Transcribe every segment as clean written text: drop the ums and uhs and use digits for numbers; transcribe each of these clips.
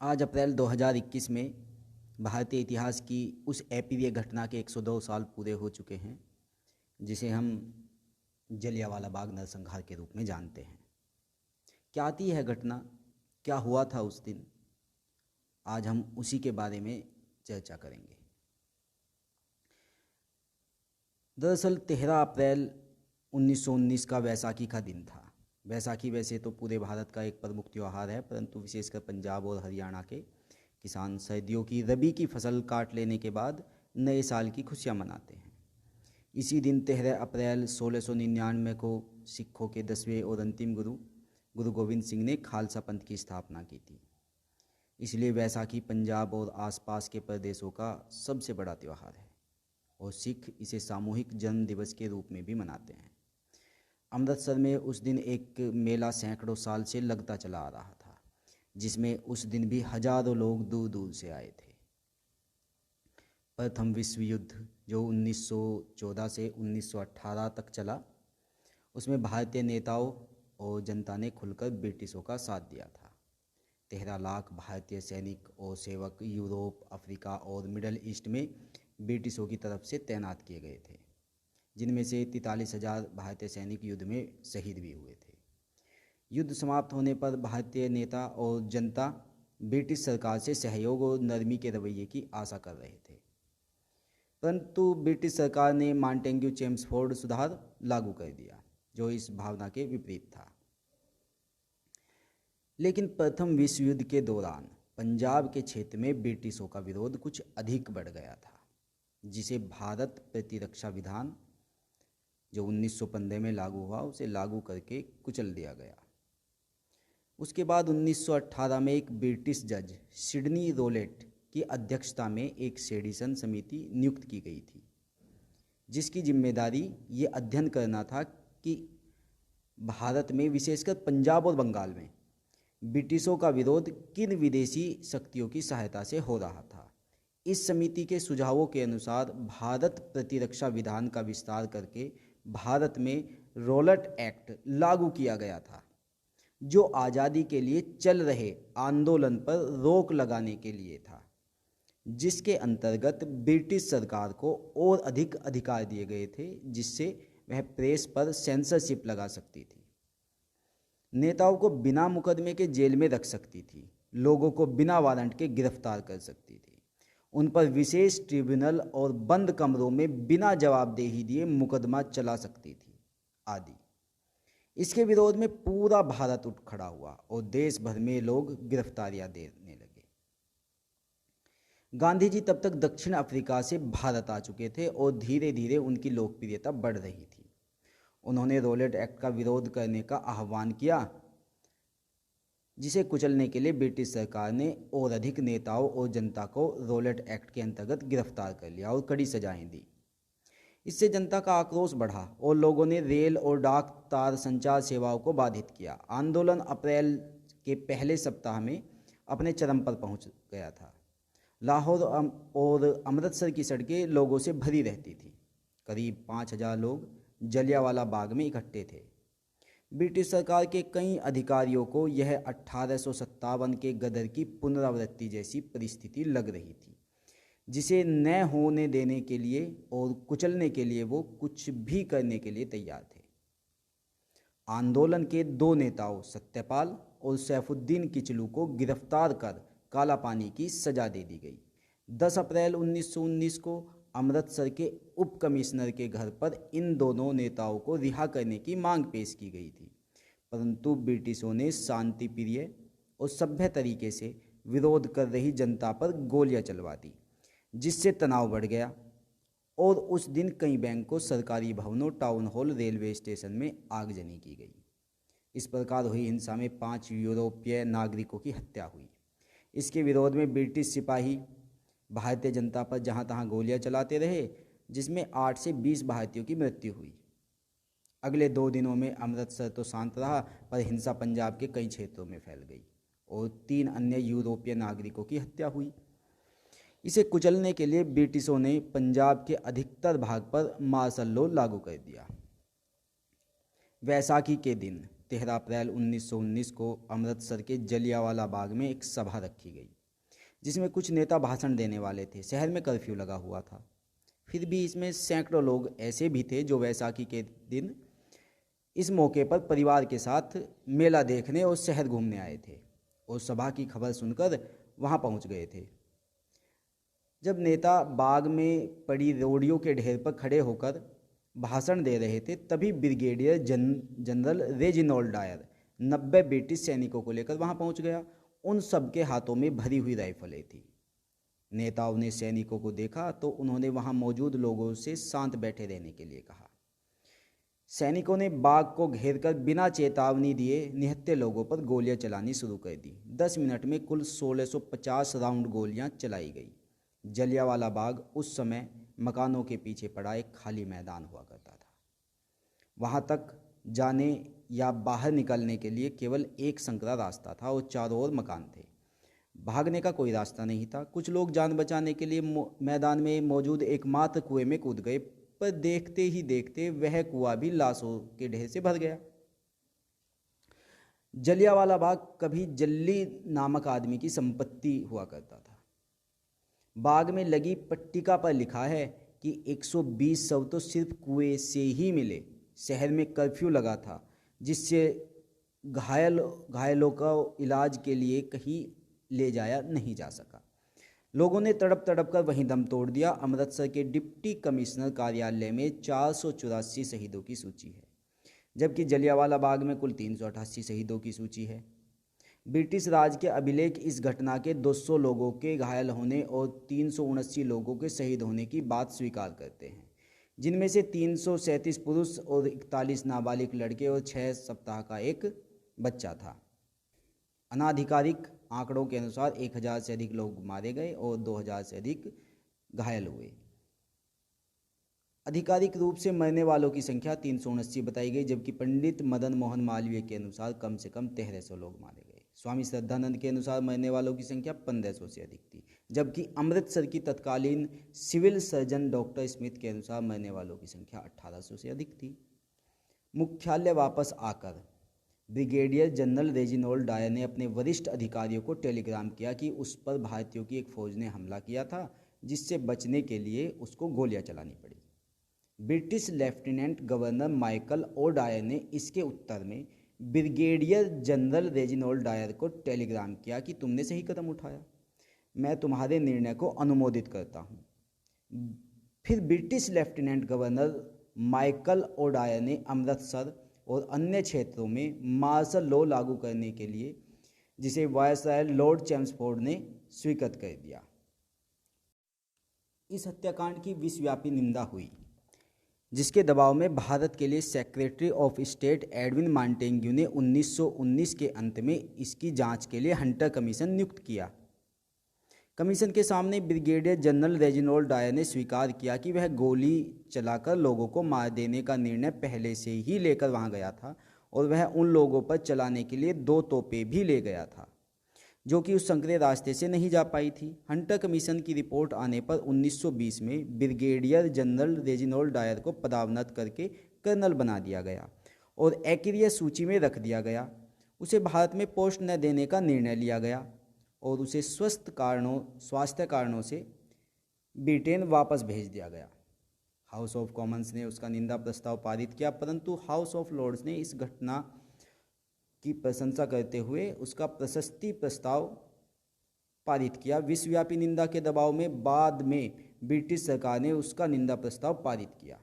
आज अप्रैल 2021 में भारतीय इतिहास की उस अप्रिय घटना के 102 साल पूरे हो चुके हैं जिसे हम जलियांवाला बाग नरसंहार के रूप में जानते हैं। क्या थी यह घटना, क्या हुआ था उस दिन, आज हम उसी के बारे में चर्चा करेंगे। दरअसल 13 अप्रैल 1919 का वैसाखी का दिन था। वैसाखी वैसे तो पूरे भारत का एक प्रमुख त्यौहार है, परंतु विशेषकर पंजाब और हरियाणा के किसान सर्दियों की रबी की फसल काट लेने के बाद नए साल की खुशियां मनाते हैं। इसी दिन 13 अप्रैल 1699 को सिखों के 10वें और अंतिम गुरु गोविंद सिंह ने खालसा पंथ की स्थापना की थी। इसलिए वैसाखी पंजाब और आसपास के प्रदेशों का सबसे बड़ा त्यौहार है और सिख इसे सामूहिक जन्म दिवस के रूप में भी मनाते हैं। अमृतसर में उस दिन एक मेला सैकड़ों साल से लगता चला आ रहा था, जिसमें उस दिन भी हजारों लोग दूर दूर से आए थे। प्रथम विश्व युद्ध जो 1914 से 1918 तक चला, उसमें भारतीय नेताओं और जनता ने खुलकर ब्रिटिशों का साथ दिया था। 13 लाख भारतीय सैनिक और सेवक यूरोप, अफ्रीका और मिडल ईस्ट में ब्रिटिशों की तरफ से तैनात किए गए थे, जिनमें से 43,000 भारतीय सैनिक युद्ध में शहीद भी हुए थे। युद्ध समाप्त होने पर भारतीय नेता और जनता ब्रिटिश सरकार से सहयोग और नरमी के रवैये की आशा कर रहे थे, परंतु ब्रिटिश सरकार ने मॉन्टेग्यू चेम्सफोर्ड सुधार लागू कर दिया, जो इस भावना के विपरीत था। लेकिन प्रथम विश्व युद्ध के दौरान पंजाब के क्षेत्र में ब्रिटिशों का विरोध कुछ अधिक बढ़ गया था, जिसे भारत प्रतिरक्षा विधान जो 1915 में लागू हुआ उसे लागू करके कुचल दिया गया। उसके बाद 1918 में एक ब्रिटिश जज सिडनी रोलेट की अध्यक्षता में एक सेडिशन समिति नियुक्त की गई थी, जिसकी जिम्मेदारी ये अध्ययन करना था कि भारत में विशेषकर पंजाब और बंगाल में ब्रिटिशों का विरोध किन विदेशी शक्तियों की सहायता से हो रहा था। इस समिति के सुझावों के अनुसार भारत प्रतिरक्षा विधान का विस्तार करके भारत में रोलेट एक्ट लागू किया गया था, जो आज़ादी के लिए चल रहे आंदोलन पर रोक लगाने के लिए था, जिसके अंतर्गत ब्रिटिश सरकार को और अधिक अधिकार दिए गए थे, जिससे वह प्रेस पर सेंसरशिप लगा सकती थी, नेताओं को बिना मुकदमे के जेल में रख सकती थी, लोगों को बिना वारंट के गिरफ्तार कर सकती थी, उन पर विशेष ट्रिब्यूनल और बंद कमरों में बिना जवाबदेही दिए मुकदमा चला सकती थी आदि। इसके विरोध में पूरा भारत उठ खड़ा हुआ और देश भर में लोग गिरफ्तारियां देने लगे। गांधी जी तब तक दक्षिण अफ्रीका से भारत आ चुके थे और धीरे धीरे उनकी लोकप्रियता बढ़ रही थी। उन्होंने रोलेट एक्ट का विरोध करने का आह्वान किया, जिसे कुचलने के लिए ब्रिटिश सरकार ने और अधिक नेताओं और जनता को रोलेट एक्ट के अंतर्गत गिरफ्तार कर लिया और कड़ी सजाएं दी। इससे जनता का आक्रोश बढ़ा और लोगों ने रेल और डाक तार संचार सेवाओं को बाधित किया। आंदोलन अप्रैल के पहले सप्ताह में अपने चरम पर पहुंच गया था। लाहौर और अमृतसर की सड़कें लोगों से भरी रहती थी। करीब 5,000 लोग जलियांवाला बाग में इकट्ठे थे। ब्रिटिश सरकार के कई अधिकारियों को यह 1857 के गदर की पुनरावृत्ति जैसी परिस्थिति लग रही थी, जिसे न होने देने के लिए और कुचलने के लिए वो कुछ भी करने के लिए तैयार थे। आंदोलन के 2 नेताओं सत्यपाल और सैफुद्दीन किचलू को गिरफ्तार कर काला पानी की सजा दे दी गई। 10 अप्रैल 1919 को अमृतसर के उप कमिश्नर के घर पर इन दोनों नेताओं को रिहा करने की मांग पेश की गई थी, परंतु ब्रिटिशों ने शांति प्रिय और सभ्य तरीके से विरोध कर रही जनता पर गोलियां चलवा दी, जिससे तनाव बढ़ गया और उस दिन कई बैंकों, सरकारी भवनों, टाउन हॉल, रेलवे स्टेशन में आगजनी की गई। इस प्रकार हुई हिंसा में 5 यूरोपीय नागरिकों की हत्या हुई। इसके विरोध में ब्रिटिश सिपाही भारतीय जनता पर जहां तहां गोलियां चलाते रहे, जिसमें 8 से 20 भारतीयों की मृत्यु हुई। अगले 2 दिनों में अमृतसर तो शांत रहा, पर हिंसा पंजाब के कई क्षेत्रों में फैल गई और 3 अन्य यूरोपीय नागरिकों की हत्या हुई। इसे कुचलने के लिए ब्रिटिशों ने पंजाब के अधिकतर भाग पर मार्शल लॉ लागू कर दिया। वैसाखी के दिन 13 अप्रैल 1919 को अमृतसर के जलियांवाला बाग में एक सभा रखी गई। जिसमें कुछ नेता भाषण देने वाले थे। शहर में कर्फ्यू लगा हुआ था। फिर भी इसमें सैकड़ों लोग ऐसे भी थे जो वैसाखी के दिन इस मौके पर परिवार के साथ मेला देखने और शहर घूमने आए थे और सभा की खबर सुनकर वहां पहुंच गए थे। जब नेता बाग में पड़ी रोड़ियों के ढेर पर खड़े होकर भाषण दे रहे थे, तभी brigadier general Reginald Dyer 90 British सैनिकों को लेकर वहां पहुंच गया। उन सबके हाथों में भरी हुई राइफलें थी। नेताओं ने सैनिकों को देखा तो उन्होंने वहां मौजूद लोगों से शांत बैठे रहने के लिए कहा। सैनिकों ने बाग को घेरकर बिना चेतावनी दिए निहत्थे लोगों पर गोलियां चलानी शुरू कर दी। 10 मिनट में कुल 1650 राउंड गोलियां चलाई गई। जलियांवाला बाग उस समय मकानों के पीछे पड़ा एक खाली मैदान हुआ करता था। वहां तक जाने या बाहर निकलने के लिए केवल एक संकरा रास्ता था और चारों ओर मकान थे। भागने का कोई रास्ता नहीं था। कुछ लोग जान बचाने के लिए मैदान में मौजूद एकमात्र कुएं में कूद गए, पर देखते ही देखते वह कुआं भी लाशों के ढेर से भर गया। जलियांवाला बाग कभी जल्ली नामक आदमी की संपत्ति हुआ करता था। बाग में लगी पट्टिका पर लिखा है कि 120 शव तो सिर्फ कुएं से ही मिले। शहर में कर्फ्यू लगा था, जिससे घायलों का इलाज के लिए कहीं ले जाया नहीं जा सका। लोगों ने तड़प तड़प कर वहीं दम तोड़ दिया। अमृतसर के डिप्टी कमिश्नर कार्यालय में 484 शहीदों की सूची है, जबकि जलियांवाला बाग में कुल 388 शहीदों की सूची है। ब्रिटिश राज के अभिलेख इस घटना के 200 लोगों के घायल होने और 379 लोगों के शहीद होने की बात स्वीकार करते हैं, जिनमें से 337 पुरुष और 41 नाबालिग लड़के और 6 सप्ताह का एक बच्चा था। अनाधिकारिक आंकड़ों के अनुसार 1000 से अधिक लोग मारे गए और 2000 से अधिक घायल हुए। आधिकारिक रूप से मरने वालों की संख्या 379 बताई गई, जबकि पंडित मदन मोहन मालवीय के अनुसार कम से कम 1300 लोग मारे गए। स्वामी श्रद्धानंद के अनुसार मरने वालों की संख्या 1500 से अधिक थी, जबकि अमृतसर की तत्कालीन सिविल सर्जन डॉक्टर स्मिथ के अनुसार मरने वालों की संख्या 1800 से अधिक थी। मुख्यालय वापस आकर ब्रिगेडियर जनरल रेजिनोल्ड डायर ने अपने वरिष्ठ अधिकारियों को टेलीग्राम किया कि उस पर भारतीयों की एक फौज ने हमला किया था, जिससे बचने के लिए उसको गोलियां चलानी पड़ी। British lieutenant governor Michael O'Dwyer ने इसके उत्तर में ब्रिगेडियर जनरल रेजिनोल्ड डायर को टेलीग्राम किया कि तुमने सही कदम उठाया, मैं तुम्हारे निर्णय को अनुमोदित करता हूँ। फिर British lieutenant governor Michael O'Dwyer ने अमृतसर और अन्य क्षेत्रों में मार्शल लॉ लागू करने के लिए, जिसे वायसराय लॉर्ड चेम्सफोर्ड ने स्वीकृत कर दिया। इस हत्याकांड की विश्वव्यापी निंदा हुई, जिसके दबाव में भारत के लिए secretary of state Edwin Montagu ने 1919 के अंत में इसकी जांच के लिए हंटर कमीशन नियुक्त किया। कमीशन के सामने ब्रिगेडियर जनरल रेजिनोल्ड डायर ने स्वीकार किया कि वह गोली चलाकर लोगों को मार देने का निर्णय पहले से ही लेकर वहां गया था और वह उन लोगों पर चलाने के लिए 2 तोपें भी ले गया था, जो कि उस संकरे रास्ते से नहीं जा पाई थी। हंटर कमीशन की रिपोर्ट आने पर 1920 में ब्रिगेडियर जनरल रेजिनोल्ड डायर को पदोन्नत करके कर्नल बना दिया गया और एक्रियस सूची में रख दिया गया। उसे भारत में पोस्ट न देने का निर्णय लिया गया और उसे स्वास्थ्य कारणों से ब्रिटेन वापस भेज दिया गया। हाउस ऑफ कॉमन्स ने उसका निंदा प्रस्ताव पारित किया, परंतु हाउस ऑफ लॉर्ड्स ने इस घटना की प्रशंसा करते हुए उसका प्रशस्ति प्रस्ताव पारित किया। विश्वव्यापी निंदा के दबाव में बाद में ब्रिटिश सरकार ने उसका निंदा प्रस्ताव पारित किया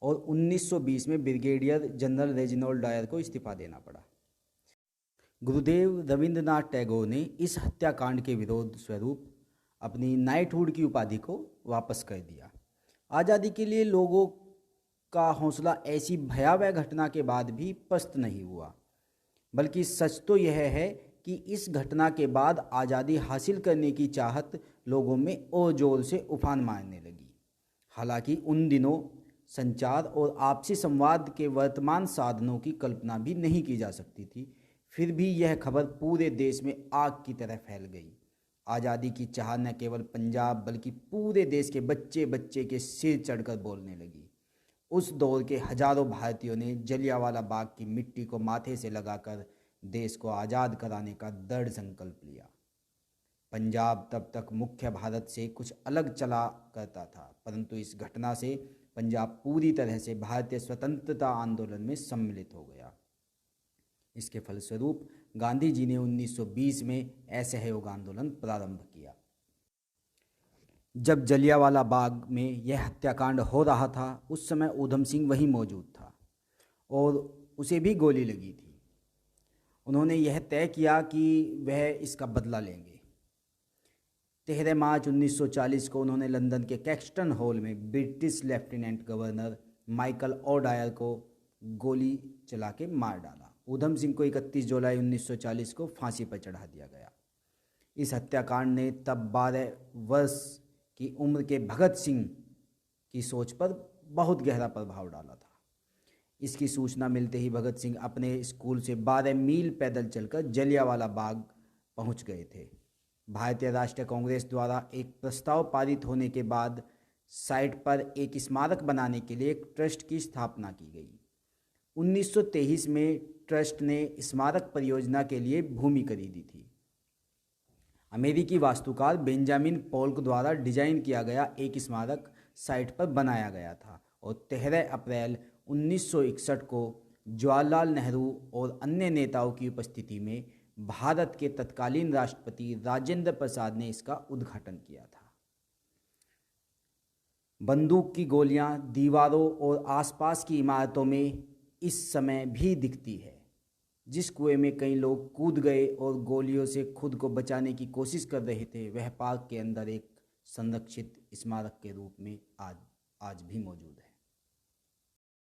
और 1920 में ब्रिगेडियर जनरल रेजिनोल्ड डायर को इस्तीफा देना पड़ा। गुरुदेव रविंद्रनाथ टैगोर ने इस हत्याकांड के विरोध स्वरूप अपनी नाइटहुड की उपाधि को वापस कर दिया। आज़ादी के लिए लोगों का हौसला ऐसी भयावह घटना के बाद भी पस्त नहीं हुआ, बल्कि सच तो यह है कि इस घटना के बाद आज़ादी हासिल करने की चाहत लोगों में और जोर से उफान मारने लगी। हालांकि उन दिनों संचार और आपसी संवाद के वर्तमान साधनों की कल्पना भी नहीं की जा सकती थी, फिर भी यह खबर पूरे देश में आग की तरह फैल गई। आज़ादी की चाह न केवल पंजाब बल्कि पूरे देश के बच्चे बच्चे के सिर चढ़कर बोलने लगी। उस दौर के हजारों भारतीयों ने जलियांवाला बाग की मिट्टी को माथे से लगाकर देश को आज़ाद कराने का दृढ़ संकल्प लिया। पंजाब तब तक मुख्य भारत से कुछ अलग चला करता था, परंतु इस घटना से पंजाब पूरी तरह से भारतीय स्वतंत्रता आंदोलन में सम्मिलित हो गया। इसके फलस्वरूप गांधी जी ने 1920 में असहयोग आंदोलन प्रारंभ किया। जब जलियांवाला बाग में यह हत्याकांड हो रहा था, उस समय ऊधम सिंह वहीं मौजूद था और उसे भी गोली लगी थी। उन्होंने यह तय किया कि वह इसका बदला लेंगे। 13 मार्च 1940 को उन्होंने लंदन के कैक्सटन हॉल में British lieutenant governor Michael O'Dwyer को गोली चला के मार डाला। ऊधम सिंह को 31 जुलाई 1940 को फांसी पर चढ़ा दिया गया। इस हत्याकांड ने तब 12 वर्ष की उम्र के भगत सिंह की सोच पर बहुत गहरा प्रभाव डाला था। इसकी सूचना मिलते ही भगत सिंह अपने स्कूल से 12 मील पैदल चलकर जलियांवाला बाग पहुंच गए थे। भारतीय राष्ट्रीय कांग्रेस द्वारा एक प्रस्ताव पारित होने के बाद साइट पर एक स्मारक बनाने के लिए एक ट्रस्ट की स्थापना की गई। 1923 में ट्रस्ट ने स्मारक परियोजना के लिए भूमि खरीदी थी। अमेरिकी वास्तुकार बेंजामिन पोल्क द्वारा डिजाइन किया गया एक स्मारक साइट पर बनाया गया था और 13 अप्रैल 1961 को जवाहरलाल नेहरू और अन्य नेताओं की उपस्थिति में भारत के तत्कालीन राष्ट्रपति राजेंद्र प्रसाद ने इसका उद्घाटन किया था। बंदूक की गोलियां दीवारों और आसपास की इमारतों में इस समय भी दिखती है। जिस कुएं में कई लोग कूद गए और गोलियों से खुद को बचाने की कोशिश कर रहे थे, वह पार्क के अंदर एक संरक्षित स्मारक के रूप में आज भी मौजूद है।